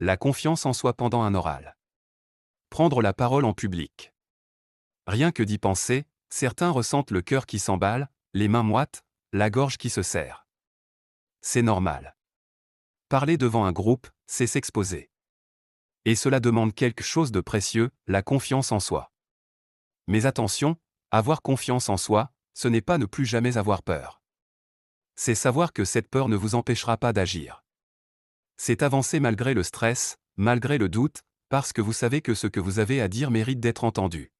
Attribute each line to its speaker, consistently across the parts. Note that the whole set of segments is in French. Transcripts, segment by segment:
Speaker 1: La confiance en soi pendant un oral. Prendre la parole en public. Rien que d'y penser, certains ressentent le cœur qui s'emballe, les mains moites, la gorge qui se serre. C'est normal. Parler devant un groupe, c'est s'exposer. Et cela demande quelque chose de précieux, la confiance en soi. Mais attention, avoir confiance en soi, ce n'est pas ne plus jamais avoir peur. C'est savoir que cette peur ne vous empêchera pas d'agir. C'est avancer malgré le stress, malgré le doute, parce que vous savez que ce que vous avez à dire mérite d'être entendu.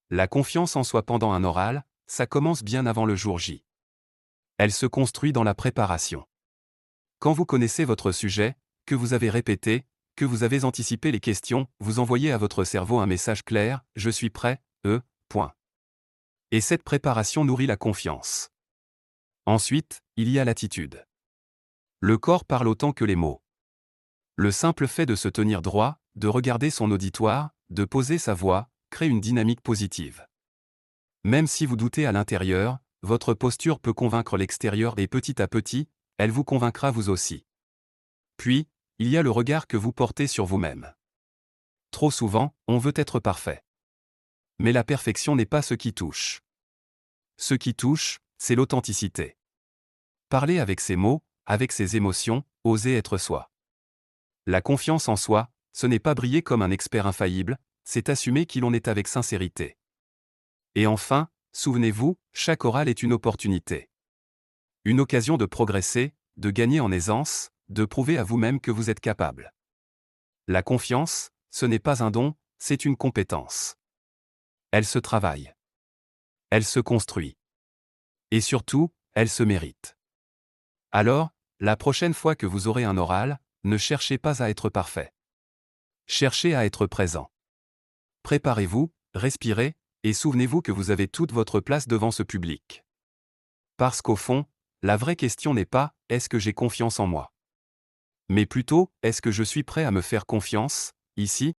Speaker 1: La confiance en soi pendant un oral, ça commence bien avant le jour J. Elle se construit dans la préparation. Quand vous connaissez votre sujet, que vous avez répété, que vous avez anticipé les questions, vous envoyez à votre cerveau un message clair, je suis prêt, point. Et cette préparation nourrit la confiance. Ensuite, il y a l'attitude. Le corps parle autant que les mots. Le simple fait de se tenir droit, de regarder son auditoire, de poser sa voix, crée une dynamique positive. Même si vous doutez à l'intérieur, votre posture peut convaincre l'extérieur et petit à petit, elle vous convaincra vous aussi. Puis, il y a le regard que vous portez sur vous-même. Trop souvent, on veut être parfait. Mais la perfection n'est pas ce qui touche. Ce qui touche, c'est l'authenticité. Parler avec ses mots, avec ses émotions, oser être soi. La confiance en soi, ce n'est pas briller comme un expert infaillible, c'est assumer qui l'on est avec sincérité. Et enfin, souvenez-vous, chaque oral est une opportunité. Une occasion de progresser, de gagner en aisance, de prouver à vous-même que vous êtes capable. La confiance, ce n'est pas un don, c'est une compétence. Elle se travaille. Elle se construit. Et surtout, elle se mérite. Alors, la prochaine fois que vous aurez un oral, ne cherchez pas à être parfait. Cherchez à être présent. Préparez-vous, respirez, et souvenez-vous que vous avez toute votre place devant ce public. Parce qu'au fond, la vraie question n'est pas « est-ce que j'ai confiance en moi ?», mais plutôt « est-ce que je suis prêt à me faire confiance, ici ?»